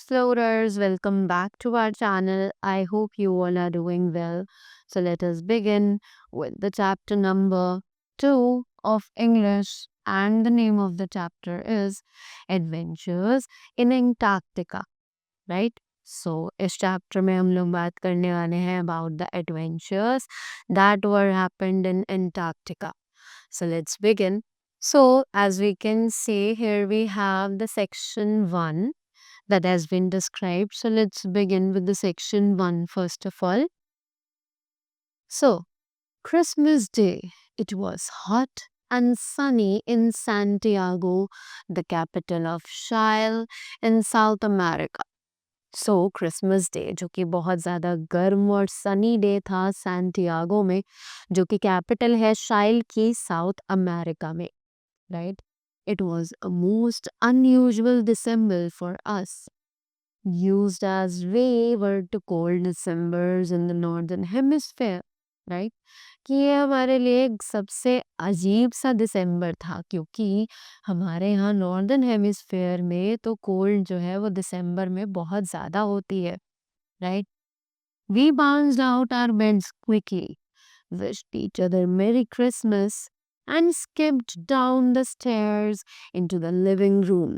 explorers, welcome back to our channel. I hope you all are doing well. So, let us begin with the chapter number 2 of English, and the name of the chapter is Adventures in Antarctica, right? So, इस chapter में हम लोग बात करने वाले हैं about the adventures that were happened in Antarctica. So, let's begin. So, as we can see here, we have the section 1 that has been described. So, let's begin with the section 1 first of all. So, Christmas Day, it was hot and sunny in Santiago, the capital of Chile in South America. So Christmas day जो कि बहुत ज़्यादा गर्म और sunny day था Santiago में, जो कि कैपिटल है शाइल की साउथ अमेरिका में, right? It was a most unusual December for us, used as we were to cold Decembers in the northern hemisphere, right? कि ये हमारे लिए एक सबसे अजीब सा दिसंबर था, क्योंकि हमारे यहाँ नॉर्दर्न हेमिस्फेयर में तो कोल्ड जो है वो दिसंबर में बहुत ज़्यादा होती है, right? We bounced out our beds quickly, wished each other Merry Christmas, and skipped down the stairs into the living room.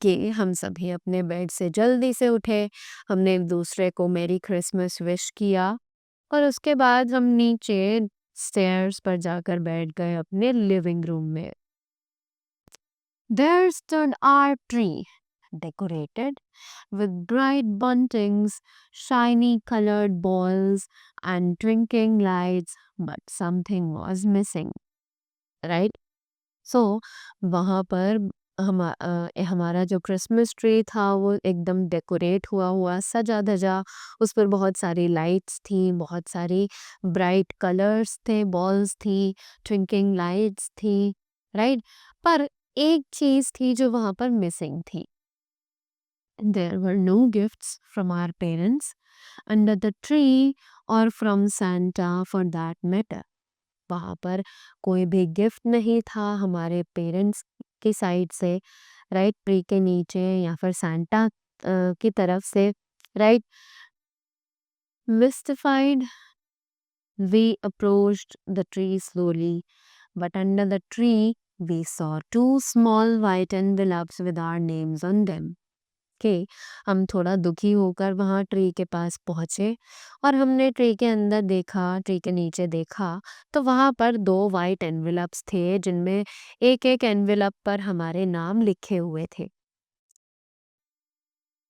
कि हम सभी अपने बेड से जल्दी से उठे, हमने एक दूसरे को मेरी क्रिसमस विश किया और उसके बाद हम नीचे स्टेयर्स पर जाकर बैठ गए अपने लिविंग रूम में. There stood our tree, decorated with bright buntings, shiny colored balls, and twinkling lights, but something was missing, right? So, वहाँ पर हमारा जो क्रिसमस ट्री था वो एकदम डेकोरेट हुआ हुआ सजा धजा, उस पर बहुत सारी लाइट्स थी, बहुत सारी ब्राइट कलर्स थे, बॉल्स थी, ट्विंकिंग लाइट्स थी, राइट? पर एक चीज थी जो वहां पर मिसिंग थी. There were no gifts from our parents under the tree or from Santa for that matter. वहाँ पर कोई भी गिफ्ट नहीं था हमारे पेरेंट्स की साइड से, राइट? ट्री के नीचे या फिर सांता की तरफ से, right? Mystified, we approached the tree slowly, but under the tree we saw two small white envelopes with our names on them. के हम थोड़ा दुखी होकर वहाँ ट्री के पास पहुँचे और हमने ट्री के अंदर देखा, ट्री के नीचे देखा, तो वहाँ पर दो वाइट एनवेलप्स थे जिनमें एक एक एनवेलप पर हमारे नाम लिखे हुए थे.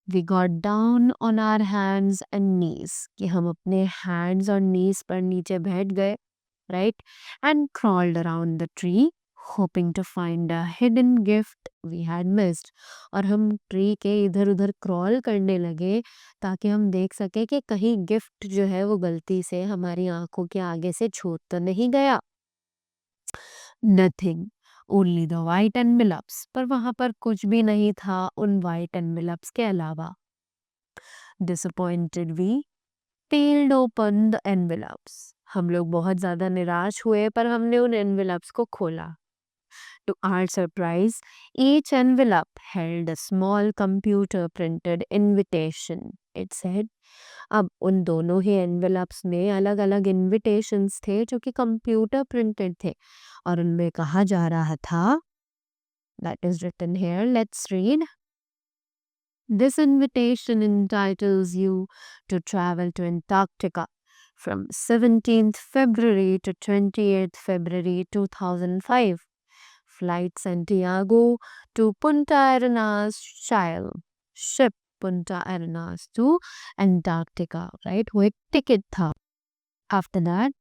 We got down on our hands and knees, कि हम अपने hands और knees पर नीचे बैठ गए, right? And crawled around the tree, hoping to find a hidden gift we had missed. और हम ट्री के इधर उधर क्रॉल करने लगे ताकि हम देख सके कि कहीं गिफ्ट जो है वो गलती से हमारी आंखों के आगे से छूट तो नहीं गया. Nothing, only the white envelopes. पर वहां पर कुछ भी नहीं था उन white envelopes के अलावा. Disappointed, we peeled open the envelopes. हम लोग बहुत ज़्यादा निराश हुए पर हमने उन envelopes को खोला. To our surprise, each envelope held a small computer printed invitation. It said, अब उन दोनों ही envelopes में अलग अलग invitations थे जो कि कंप्यूटर प्रिंटेड थे और उनमें कहा जा रहा था, that is written here, let's read. This invitation entitles you to travel to Antarctica from 17th February to 28th February 2005. Flight Santiago to Punta Arenas, Chile. Ship Punta Arenas to Antarctica, right? वो एक ticket था. After that,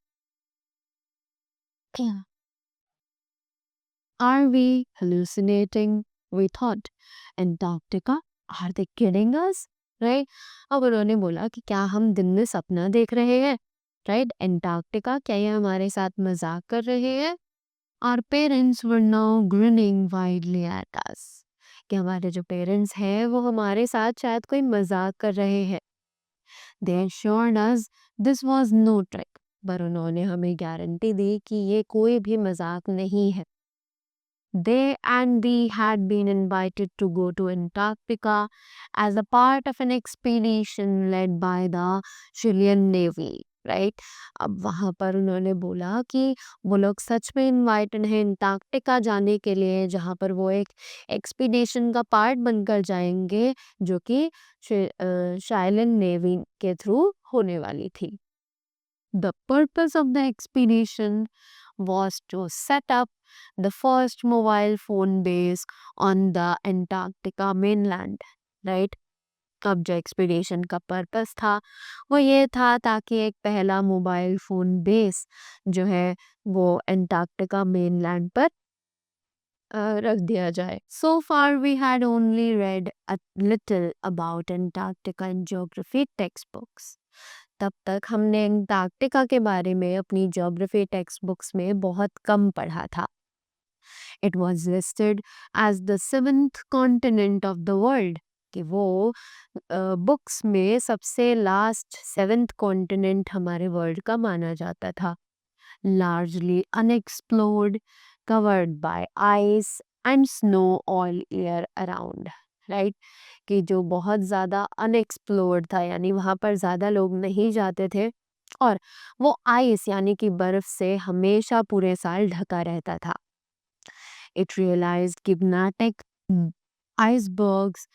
are we hallucinating? We thought. Antarctica? Are they kidding us? Right? अब उन्होंने बोला कि क्या हम दिन में सपना देख रहे हैं? Right? Antarctica, क्या ये हमारे साथ मजाक कर रहे हैं? Our parents were now grinning widely at us. कि हमारे जो पेरेंट्स हैं वो हमारे साथ शायद कोई मजाक कर रहे हैं. They assured us this was no trick. पर उन्होंने हमें गारंटी दी कि ये कोई भी मजाक नहीं है. They and we had been invited to go to Antarctica as a part of an expedition led by the Chilean Navy, right? अब वहाँ पर उन्होंने बोला कि वो लोग सच में इनवाइटेड हैं अंटार्कटिका जाने के लिए, जहाँ पर वो एक एक्सपीडिशन का पार्ट बनकर जाएंगे, जो कि शाइलन नेवी के थ्रू होने वाली थी. The purpose of the expedition was to set up the first mobile phone base on the Antarctica mainland, right? अब जो एक्सपीडिशन का पर्पस था वो ये था ताकि एक पहला मोबाइल फ़ोन बेस जो है वो एंटार्क्टिका मेनलैंड पर रख दिया जाए. So far we had only read a little about Antarctica in geography textbooks. तब तक हमने अंटार्कटिका के बारे में अपनी ज्योग्राफी टेक्स्ट बुक्स में बहुत कम पढ़ा था. It was listed as the seventh continent of the world. कि वो बुक्स में सबसे लास्ट सेवेंथ कॉन्टिनेंट हमारे वर्ल्ड का माना जाता था. Largely unexplored, covered by ice and snow all year around, right? कि जो बहुत ज़्यादा अनएक्सप्लोर्ड था, यानी वहाँ पर ज़्यादा लोग नहीं जाते थे, और वो आइस यानी कि बर्फ से हमेशा पूरे साल ढका रहता था. It realized gigantic icebergs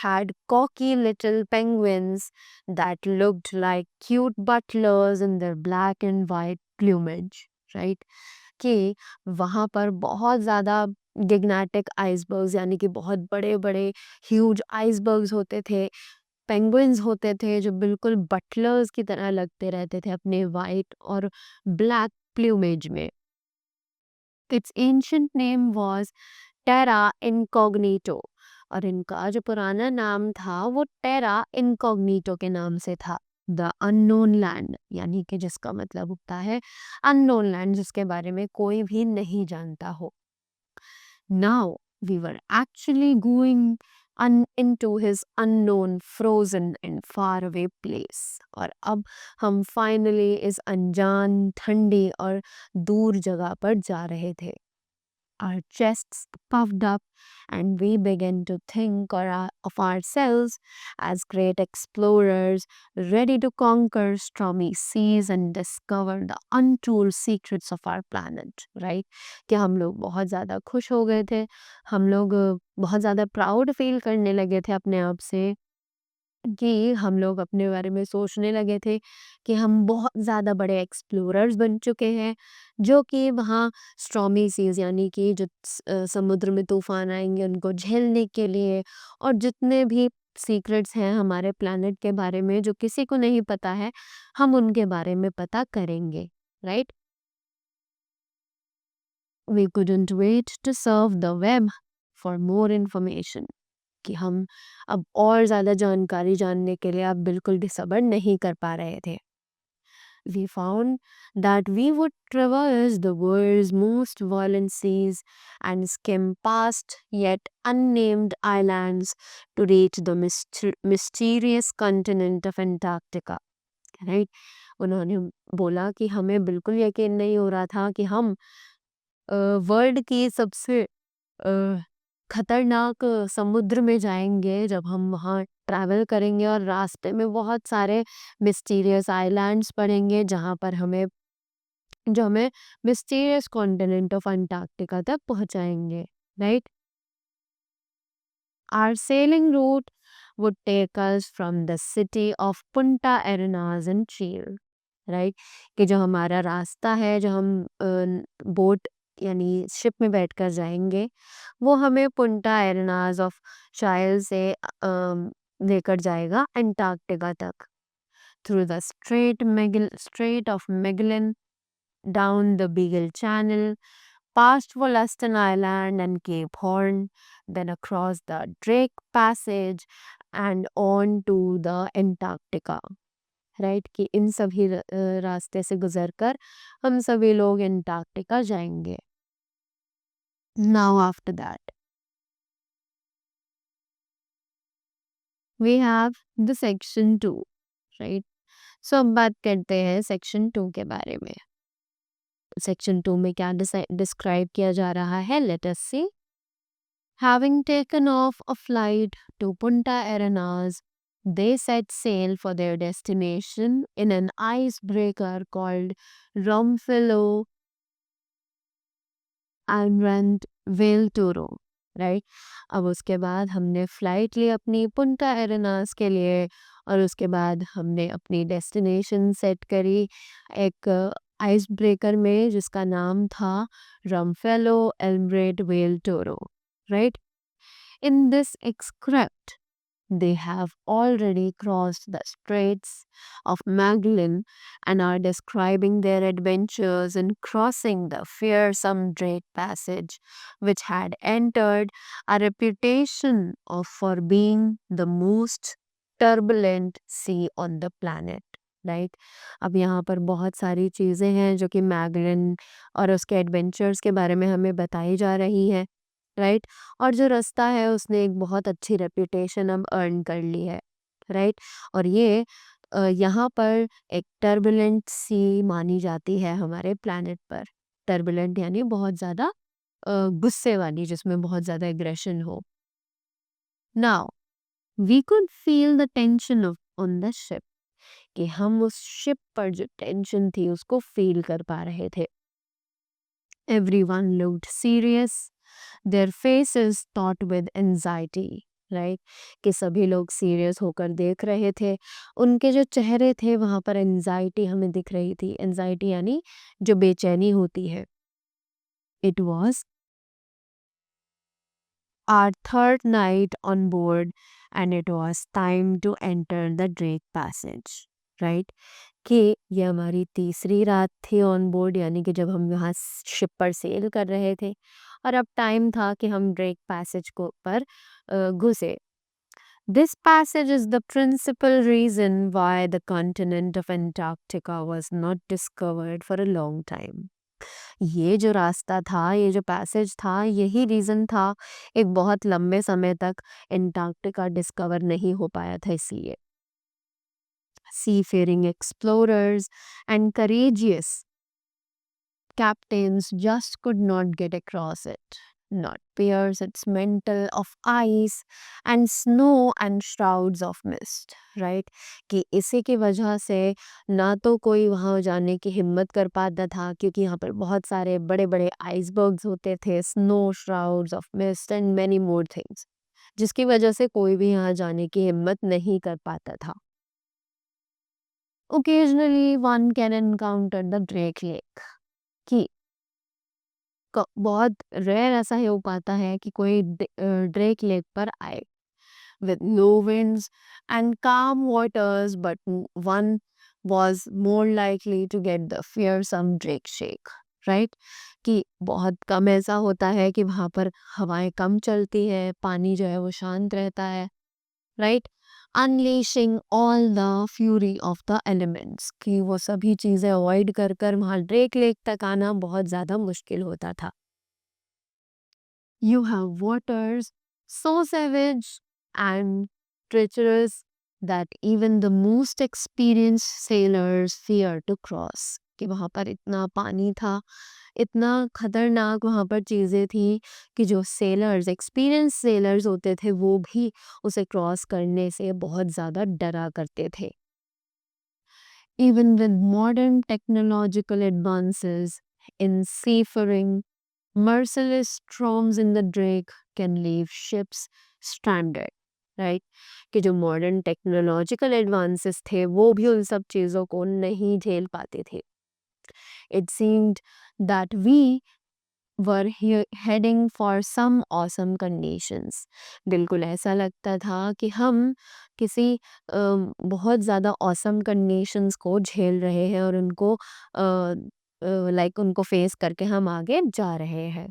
had cocky little penguins that looked like cute butlers in their black and white plumage, right? कि वहाँ पर बहुत ज़्यादा गिगनेटिक आइसबर्ग्स यानी कि बहुत बड़े बड़े ह्यूज आइसबर्ग्स होते थे, पेंगुइन्स होते थे जो बिल्कुल बटलर्स की तरह लगते रहते थे अपने वाइट और ब्लैक प्लूमेज में. Its ancient name was Terra Incognito, और इनका जो पुराना नाम था वो टेरा इनकॉग्निटो के नाम से था. द अननोन लैंड यानी कि जिसका मतलब होता है अननोन लैंड, जिसके बारे में कोई भी नहीं जानता हो. Now we were actually going into his unknown frozen and far away place. और अब हम फाइनली इस अनजान ठंडी और दूर जगह पर जा रहे थे. Our chests puffed up, and we began to think of ourselves as great explorers, ready to conquer stormy seas and discover the untold secrets of our planet, right? कि हम लोग बहुत ज़्यादा खुश हो गए थे, हम लोग बहुत ज़्यादा प्राउड फील करने लगे थे अपने आप से, कि हम लोग अपने बारे में सोचने लगे थे कि हम बहुत ज़्यादा बड़े एक्सप्लोरर्स बन चुके हैं, जो कि वहाँ स्टॉर्मी सीज़ यानी कि जो समुद्र में तूफान आएंगे उनको झेलने के लिए, और जितने भी सीक्रेट्स हैं हमारे प्लानट के बारे में जो किसी को नहीं पता है, हम उनके बारे में पता करेंगे, right? We couldn't wait to surf the web for more information. कि हम अब और ज़्यादा जानकारी जानने के लिए अब बिल्कुल भी सब्र नहीं कर पा रहे थे. We found that we would traverse the world's most violent seas and skim past yet unnamed islands to reach the mysterious continent of Antarctica. Right? उन्होंने बोला कि हमें बिल्कुल यकीन नहीं हो रहा था कि हम वर्ल्ड की सबसे अ, खतरनाक समुद्र में जाएँगे, जब हम वहाँ ट्रैवल करेंगे और रास्ते में बहुत सारे मिस्टीरियस आइलैंड्स पड़ेंगे, जहाँ पर हमें मिस्टीरियस कॉन्टिनेंट ऑफ अंटार्कटिका तक पहुँचाएँगे, right? Our sailing route would take us from the city of Punta Arenas in Chile, right? कि जो हमारा रास्ता है, जो हम बोट यानी शिप में बैठकर जाएंगे, वो हमें पुंटा एरेनाज ऑफ चाइल से लेकर जाएगा अंटार्कटिका तक. Through the Strait of Magellan, down the Beagle Channel, past Wollaston Island and Cape Horn, then across the Drake Passage and on to the Antarctica. Right? कि इन सभी रास्ते से गुजरकर हम सभी लोग अंटार्कटिका जाएंगे. Now after that we have the section 2, right? So अब बात करते हैं section 2 के बारे में. सेक्शन 2 में क्या डिस्क्राइब किया जा रहा है, let us C. Having taken off a flight to Punta Arenas, they set sail for their destination in an icebreaker called Romfilo Almirante Velturo, right. अब उसके बाद हमने फ़्लाइट ली अपनी पुंटा एरेनास के लिए और उसके बाद हमने अपनी डेस्टिनेशन सेट करी एक आइस ब्रेकर में जिसका नाम था रमफेलो एलब्रेट वेल टोरो, right. In this script, they have already crossed the Straits of Magellan and are describing their adventures in crossing the fearsome Drake Passage, which had entered a reputation of for being the most turbulent sea on the planet. Right. अब यहाँ पर बहुत सारी चीज़ें हैं जो कि Magellan और उसके एडवेंचर्स के बारे में हमें बताई जा रही है, राइट। और जो रास्ता है उसने एक बहुत अच्छी रेपुटेशन अब अर्न कर ली है, राइट। और ये यहाँ पर एक टर्बुलेंट सी मानी जाती है हमारे प्लैनेट पर। टर्बुलेंट यानी बहुत ज़्यादा गुस्से वाली, जिसमें बहुत ज़्यादा एग्रेशन हो। Now we could feel the tension of on the ship, कि हम उस शिप पर जो टेंशन थी उसको फील कर पा रहे थे। Everyone looked serious, their faces taut with anxiety, right. कि सभी लोग सीरियस होकर देख रहे थे, उनके जो चेहरे थे वहाँ पर एंजाइटी हमें दिख रही थी। एंजाइटी यानी जो बेचैनी होती है। It was our third night on board and it was time to enter the Drake Passage, right. कि ये हमारी तीसरी रात थी ऑन बोर्ड, यानी कि जब हम यहाँ शिप पर सेल कर रहे थे और अब टाइम था कि हम ड्रेक पैसेज को पर घुसे। This passage is the principal reason why the continent of Antarctica was not discovered for a long time. ये जो रास्ता था, ये जो पैसेज था, यही रीज़न था एक बहुत लंबे समय तक एंटार्क्टिका डिस्कवर नहीं हो पाया था, इसलिए। Seafaring explorers and courageous captains just could not get across it, not pierce its mantle of ice and snow and shrouds of mist, right? कि इसी की वजह से ना तो कोई वहाँ जाने की हिम्मत कर पाता था, क्योंकि यहाँ पर बहुत सारे बड़े बड़े आइसबर्ग्स होते थे, snow shrouds of mist and many more things, जिसकी वजह से कोई भी यहाँ जाने की हिम्मत नहीं कर पाता था। Occasionally one can encounter the Drake Lake, कि बहुत रेयर ऐसा ही हो पाता है कि कोई ड्रेक लेक पर आए with no winds and calm waters, but one was more likely to get the fearsome drake shake, right? कि बहुत कम ऐसा होता है कि वहाँ पर हवाएं कम चलती है, पानी जो है वो शांत रहता है, right. Unleashing all the fury of the elements, कि वो सभी चीज़ें अवॉइड कर कर वहाँ ड्रेक लेक तक आना बहुत ज़्यादा मुश्किल होता था। You have waters so savage and treacherous that even the most experienced sailors fear to cross, कि वहाँ पर इतना पानी था, इतना खतरनाक वहाँ पर चीज़ें थी कि जो सेलर्स, एक्सपीरियंस सेलर्स होते थे, वो भी उसे क्रॉस करने से बहुत ज़्यादा डरा करते थे। Even with modern technological advances in seafaring, merciless storms in the Drake can leave ships stranded, right? कि जो मॉडर्न टेक्नोलॉजिकल एडवांसेस थे वो भी उन सब चीज़ों को नहीं झेल पाते थे। It seemed that we were heading for some awesome conditions. बिल्कुल ऐसा लगता था कि हम किसी बहुत ज़्यादा awesome conditions को झेल रहे हैं और उनको लाइक उनको फेस करके हम आगे जा रहे हैं।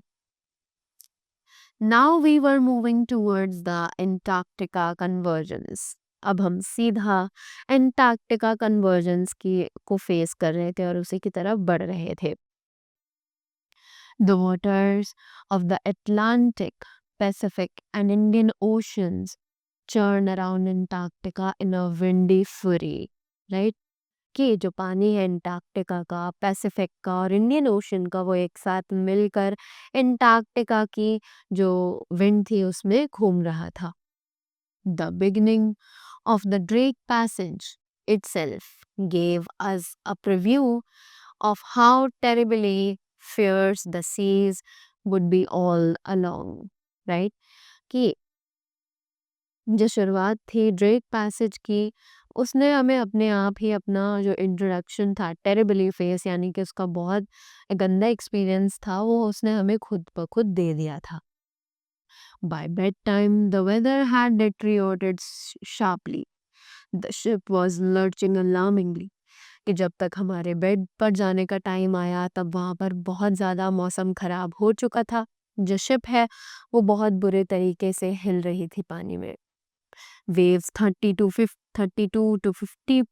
Now we were moving towards the Antarctica convergence. अब हम सीधा एंटार्क्टिका कन्वर्जेंस की को फेस कर रहे थे और उसी की तरफ बढ़ रहे थे। The waters of the Atlantic, Pacific, and Indian Oceans churn around Antarctica in a windy fury, right? कि जो पानी है अंटार्कटिका का, पैसिफिक का और इंडियन ओशन का, वो एक साथ मिलकर अंटार्कटिका की जो विंड थी उसमें घूम रहा था। The beginning of the Drake Passage itself gave us a preview of how terribly fierce the seas would be all along, right? कि जो शुरुआत थी ड्रेक पैसेज की, उसने हमें अपने आप ही अपना जो इंट्रोडक्शन था टेरिबली फेस, यानी कि उसका बहुत गंदा एक्सपीरियंस था, वो उसने हमें खुद ब खुद दे दिया था। By bedtime, the weather had deteriorated sharply. The ship was lurching alarmingly. कि जब तक हमारे बेड पर जाने का टाइम आया तब वहाँ पर बहुत ज़्यादा मौसम ख़राब हो चुका था। जो शिप है वो बहुत बुरे तरीके से हिल रही थी पानी में। Waves 32 to 50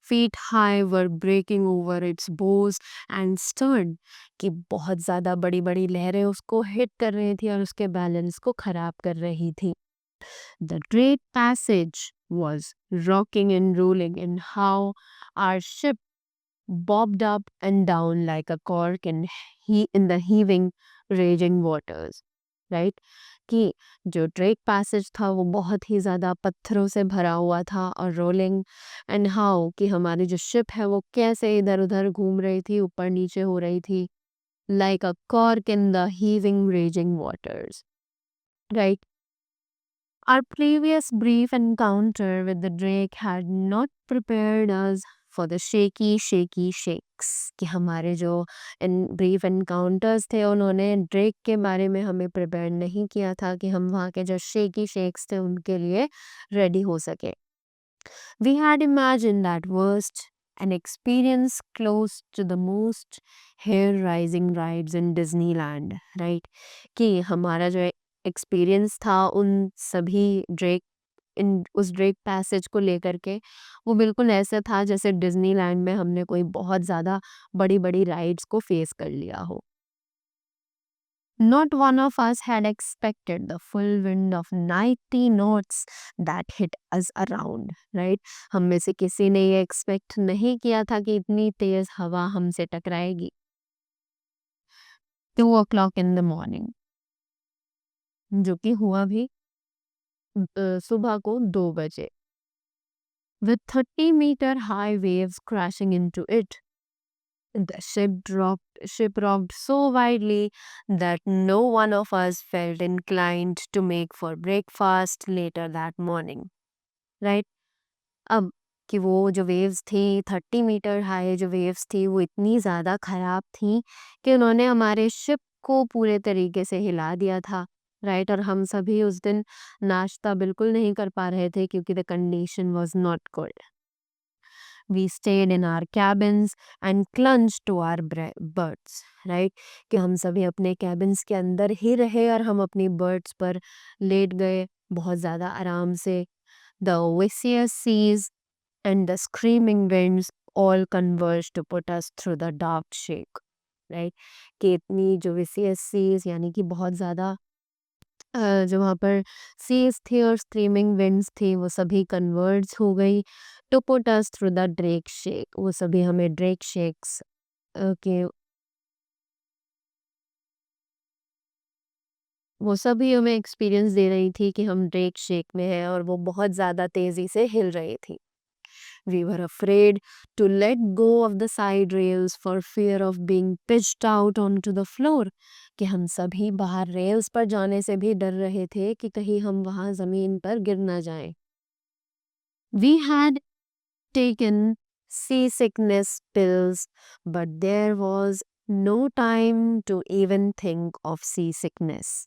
feet high were breaking over its bows and stern, कि बहुत ज़्यादा बड़ी बड़ी लहरें उसको हिट कर रही थी और उसके बैलेंस को ख़राब कर रही थी। The Great Passage was rocking and rolling in how our ship bobbed up and down like a cork in the heaving, raging waters. Right? कि जो ड्रेक पैसेज था वो बहुत ही ज़्यादा पत्थरों से भरा हुआ था और रोलिंग एंड हाउ कि हमारी जो शिप है वो कैसे इधर उधर घूम रही थी, ऊपर नीचे हो रही थी, like a cork in the heaving raising waters, right. Our previous brief encounter with the Drake had not prepared us for the shaky shakes, कि हमारे जो ब्रीफ एनकाउंटर्स थे उन्होंने ड्रेक के बारे में हमें प्रिपेयर नहीं किया था कि हम वहाँ के जो शेकी शेक्स थे उनके लिए रेडी हो सके। We had imagined that worst, an experience close to the most hair-raising rides in Disneyland, right? कि हमारा जो एक्सपीरियंस था उन सभी ड्रेक इन उस ड्रेक पैसेज को लेकर के, वो बिल्कुल ऐसा था जैसे डिज्नीलैंड में हमने कोई बहुत ज़्यादा बड़ी-बड़ी राइड्स को फेस कर लिया हो। Not one of us had expected the full wind of 90 knots that hit us around, right? हम में से किसी ने ये एक्सपेक्ट नहीं किया था कि इतनी तेज हवा हमसे टकराएगी। 2 o'clock in the morning, जो कि हुआ भी सुबह को 2 बजे, with 30-meter high waves crashing into it. The ship rocked so widely that no one of us felt inclined to make for breakfast later that morning. Right? अब कि वो जो वेव्स थी 30 मीटर हाई जो वेव्स थी वो इतनी ज़्यादा ख़राब थी कि उन्होंने हमारे शिप को पूरे तरीके से हिला दिया था। राइट, और हम सभी उस दिन नाश्ता बिल्कुल नहीं कर पा रहे थे क्योंकि the condition was not good. We stayed in our cabins and clung to our berths, right? कि हम सभी अपने cabins के अंदर ही रहे और हम अपनी berths पर लेट गए बहुत ज़्यादा आराम से। The vicious seas and the screaming winds all converged to put us through the dark shake, right? कि इतनी जो vicious seas यानी कि बहुत ज़्यादा जो वहाँ पर सीज थी और स्क्रीमिंग विंड्स थी वो सभी कन्वर्ज हो गई to put us through the Drake shake. वो सभी हमें ड्रेक शेक्स के वो सभी हमें एक्सपीरियंस दे रही थी कि हम ड्रेक शेक में हैं और वो बहुत ज़्यादा तेज़ी से हिल रही थी। We were afraid to let go of the side rails for fear of being pitched out onto the floor, कि हम सभी बाहर रेल्स पर जाने से भी डर रहे थे कि कहीं हम वहाँ ज़मीन पर गिर ना जाएं। We had taken seasickness pills, but there was no time to even think of seasickness.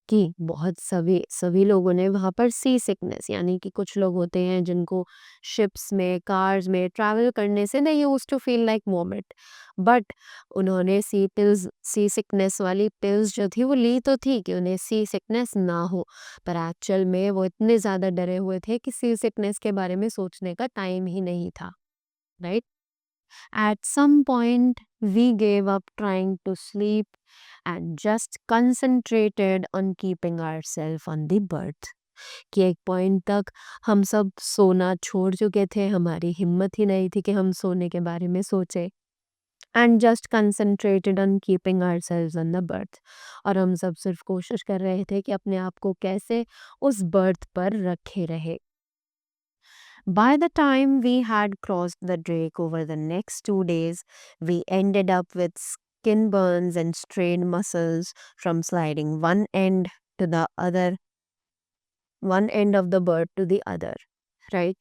कि बहुत सभी सभी लोगों ने वहाँ पर सी सिकनेस यानी कि कुछ लोग होते हैं जिनको शिप्स में कार्स में ट्रैवल करने से नहीं use to feel like vomit, but उन्होंने सी सिकनेस वाली पिल्स जो थी वो ली तो थी कि उन्हें सी सिकनेस ना हो, पर एक्चुअल में वो इतने ज़्यादा डरे हुए थे कि सी सिकनेस के बारे में सोचने का टाइम ही नहीं था। Right, at some point, we gave up trying to sleep and just concentrated on keeping ourselves on the berth. कि एक पॉइंट तक हम सब सोना छोड़ चुके थे, हमारी हिम्मत ही नहीं थी कि हम सोने के बारे में सोचे, and just concentrated on keeping ourselves on the birth. और हम सब सिर्फ कोशिश कर रहे थे कि अपने आप को कैसे उस बर्थ पर रखे रहे। By the time we had crossed the Drake over the next 2 days, we ended up with skin burns and strained muscles from sliding to the other, one end of the bird to the other, right?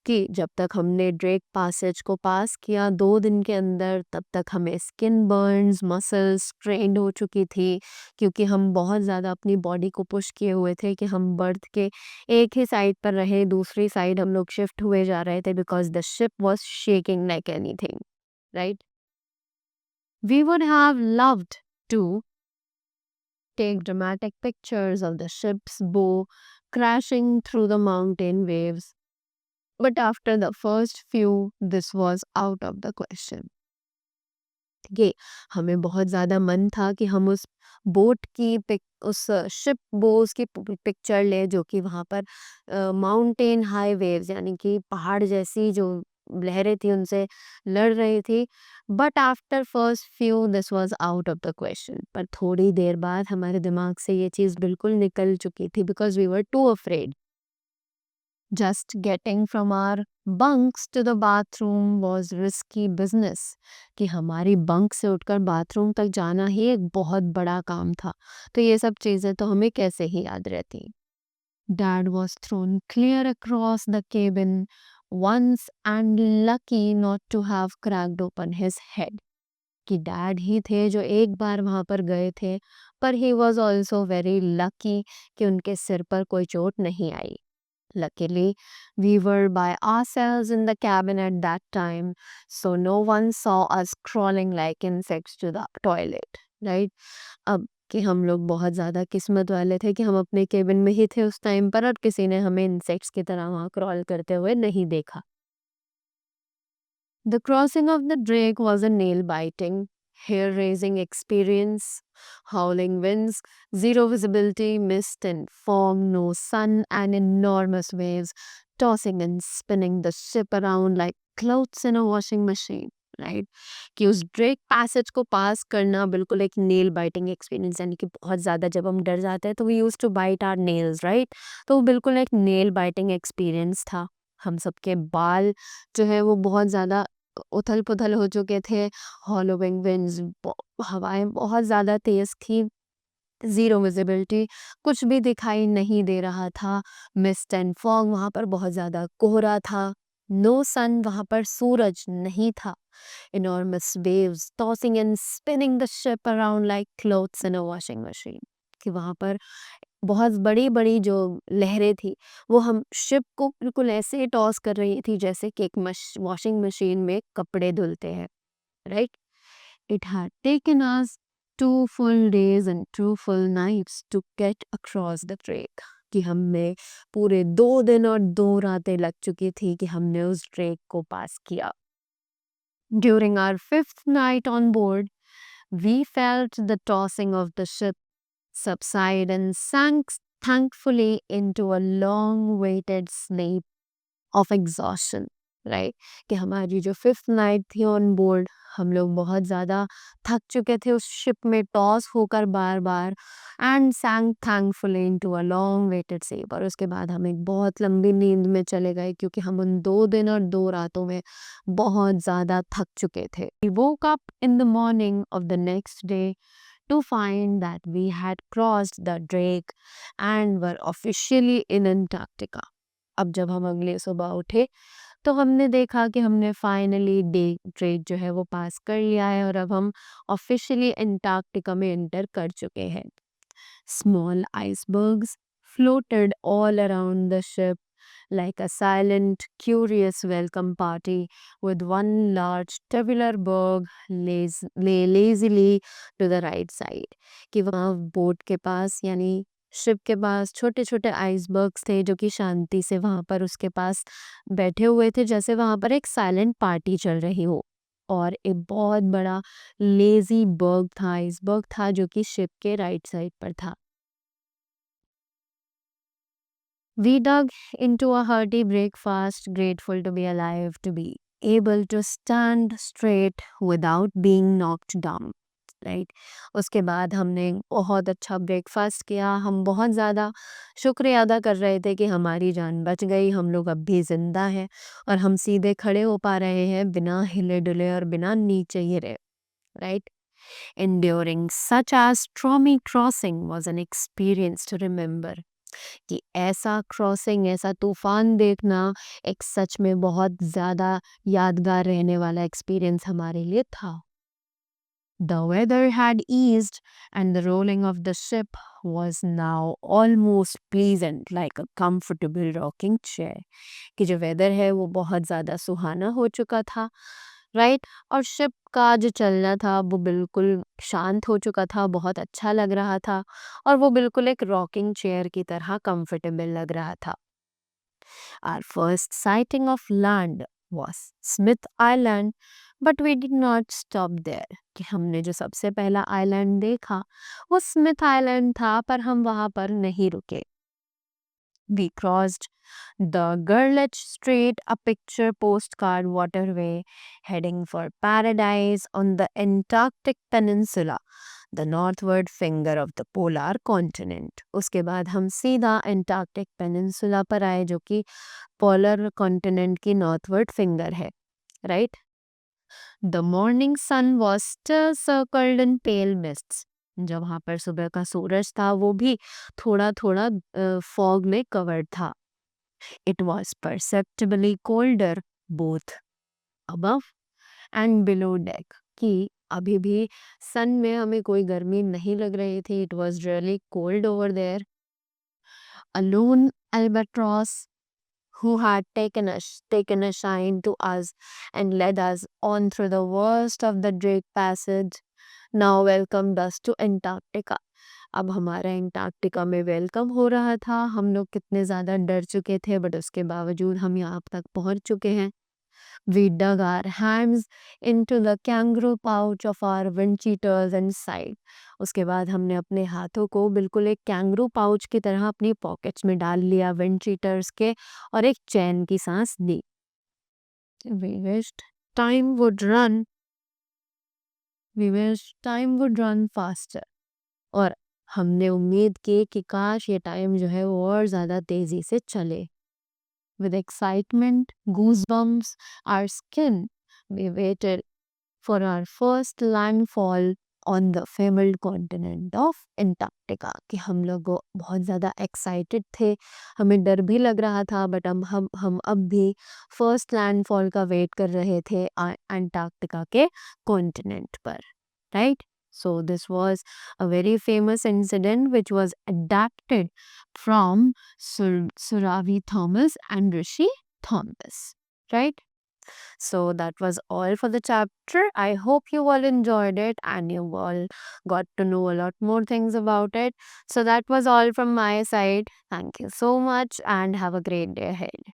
कि जब तक हमने Drake Passage को पास किया 2 दिन के अंदर, तब तक हमें स्किन बर्न्स, मसल्स स्ट्रेन्ड हो चुकी थी, क्योंकि हम बहुत ज़्यादा अपनी बॉडी को पुश किए हुए थे कि हम बर्थ के एक ही साइड पर रहे, दूसरी साइड हम लोग शिफ्ट हुए जा रहे थे because the ship was shaking like anything, right? We would have loved to take dramatic pictures of the ship's bow crashing through the mountain waves. But after the first few, this was out of the question. ये हमें बहुत ज़्यादा मन था कि हम उस boat की उस शिप बोस की पिक्चर ले, जो कि वहाँ पर माउंटेन हाई वेव्स यानी कि पहाड़ जैसी जो लहरें थी उनसे लड़ रही थी। But after first few this was out of the question. पर थोड़ी देर बाद हमारे दिमाग से ये चीज़ बिल्कुल निकल चुकी थी, because we were too afraid. Just getting from our bunks to the bathroom was risky business। कि हमारी बंक से उठकर बाथरूम तक जाना ही एक बहुत बड़ा काम था। तो ये सब चीज़ें तो हमें कैसे ही याद रहती। Dad was thrown clear across the cabin once and lucky not to have cracked open his head। कि डैड ही थे जो एक बार वहाँ पर गए थे, पर he was also very lucky कि उनके सिर पर कोई चोट नहीं आई। Luckily, we were by ourselves in the cabin at that time, so no one saw us crawling like insects to the toilet, right? अब कि हम लोग बहुत ज़्यादा किस्मत वाले थे कि हम अपने केबिन में ही थे उस टाइम पर, और किसी ने हमें इंसेक्ट्स की तरह वहाँ क्रॉल करते हुए नहीं देखा। The crossing of the Drake was a nail-biting, hair-raising experience. Howling winds, zero visibility, mist and fog, no sun, and enormous waves tossing and spinning the ship around like clothes in a washing machine. Right कि उस Drake passage को पास करना बिल्कुल एक nail biting experience, यानी कि बहुत ज़्यादा जब हम डर जाते हैं तो we use to bite our nails, right? तो वो बिल्कुल एक नेल बाइटिंग एक्सपीरियंस था। हम सबके बाल जो है वो बहुत ज़्यादा उथल-पुथल हो चुके थे। हॉलोइंग विंड्स, हवाएं बहुत ज़्यादा तेज़ थी। ज़ीरो विजिबिलिटी, कुछ भी दिखाई नहीं दे रहा था। मिस्ट एंड फॉग, वहाँ पर बहुत ज़्यादा कोहरा था। नो सन, वहाँ पर सूरज नहीं था। Enormous waves tossing and spinning the ship around like clothes in a washing machine. कि वहाँ पर बहुत बड़ी-बड़ी जो लहरें थी, वो हम शिप को बिल्कुल ऐसे टॉस कर रही थी जैसे कि एक वॉशिंग मशीन में कपड़े धुलते हैं, right? It had taken us 2 full days and 2 full nights to get across the Drake। कि हमें पूरे 2 दिन और 2 रातें लग चुकी थी कि हमने उस ड्रेक को पास किया। During our 5th night on board, we felt the tossing of the ship subside and sank thankfully into a long-waited sleep of exhaustion, right? कि हमारी जो 5th नाइट थी ऑन बोर्ड, हम लोग बहुत ज़्यादा थक चुके थे उस शिप में टॉस होकर बार बार, and sank thankfully into a long waited sleep. और उसके बाद हम एक बहुत लंबी नींद में चले गए, क्योंकि हम उन 2 दिन और 2 रातों में बहुत ज़्यादा थक चुके थे। We woke up in the morning of the next day to find that we had crossed the Drake and were officially in Antarctica। अब जब हम अगले सुबह उठे तो हमने देखा कि हमने फाइनली डे ट्रेक जो है वो पास कर लिया है, और अब हम ऑफिशियली अंटार्कटिका में एंटर कर चुके हैं। Small icebergs floated all around the ship like a silent, curious welcome party, with one large tubular berg lay lazily to the right side। कि वहाँ बोट के पास यानी शिप के पास छोटे छोटे आइसबर्ग्स थे, जो कि शांति से वहाँ पर उसके पास बैठे हुए थे, जैसे वहाँ पर एक साइलेंट पार्टी चल रही हो। और एक बहुत बड़ा लेजी बर्ग था, आइसबर्ग था, जो कि शिप के राइट साइड पर था। We dug into a hearty breakfast, grateful to be alive, to be able to stand straight without being knocked down. Right, उसके बाद हमने बहुत अच्छा ब्रेकफास्ट किया। हम बहुत ज़्यादा शुक्रिया अदा कर रहे थे कि हमारी जान बच गई, हम लोग अब भी ज़िंदा हैं और हम सीधे खड़े हो पा रहे हैं बिना हिले डुले और बिना नीचे गिरे। Right, enduring such as stormy crossing was an experience to remember। कि ऐसा क्रॉसिंग, ऐसा तूफान देखना एक सच में बहुत ज़्यादा यादगार रहने वाला एक्सपीरियंस हमारे लिए था। The weather had eased and the rolling of the ship was now almost pleasant like a comfortable rocking chair। कि जो वेदर है वो बहुत ज़्यादा सुहाना हो चुका था, राइट, और शिप का जो चलना था वो बिल्कुल शांत हो चुका था, बहुत अच्छा लग रहा था और वो बिल्कुल एक रॉकिंग चेयर की तरह कंफर्टेबल लग रहा था। Our first sighting of land was Smith Island, but we did not stop there। कि हमने जो सबसे पहला आइलैंड देखा वो स्मिथ आइलैंड था, पर हम वहां पर नहीं रुके। We crossed the Gurlich Strait, a picture postcard waterway heading for paradise on the Antarctic Peninsula, the northward finger of the polar continent। उसके बाद हम सीधा एंटार्क्टिक पेनिनसुला पर आए जो कि पोलर कॉन्टिनेंट की नॉर्थवर्ड फिंगर है। Right, the morning sun was still circled in pale mists. जब वहाँ पर सुबह का सूरज था वो भी थोड़ा थोड़ा फॉग में कवर्ड था। It was perceptibly colder both above and below deck. कि अभी भी सन में हमें कोई गर्मी नहीं लग रही थी। It was really cold over there. A lone albatross who had taken a shine to us and led us on through the worst of the Drake Passage, now welcomed us to Antarctica। अब हमारा Antarctica में welcome हो रहा था। हम लोग कितने ज़्यादा डर चुके थे, बट उसके बावजूद हम यहाँ तक पहुँच चुके हैं। We dug our hands into the kangaroo pouch of our wind cheaters and sighed। उसके बाद हमने अपने हाथों को बिल्कुल एक कैंगरू पाउच की तरह अपनी पॉकेट्स में डाल लिया विंड चीटर्स के, और एक चैन की सांस ली। We wished time would run, we wished time would run faster। और हमने उम्मीद की कि काश ये टाइम जो है वो और ज़्यादा तेज़ी से चले। With excitement, goosebumps, our skin, we waited for our first landfall on the fabled continent of Antarctica। कि हम लोग बहुत ज़्यादा एक्साइटेड थे, हमें डर भी लग रहा था, बट हम अब भी फर्स्ट लैंडफॉल का वेट कर रहे थे अंटार्कटिका के कॉन्टिनेंट पर। Right, so this was a very famous incident which was adapted from Suravi Thomas and Rishi Thomas, right? So that was all for the chapter. I hope you all enjoyed it and you all got to know a lot more things about it. So that was all from my side. Thank you so much and have a great day ahead.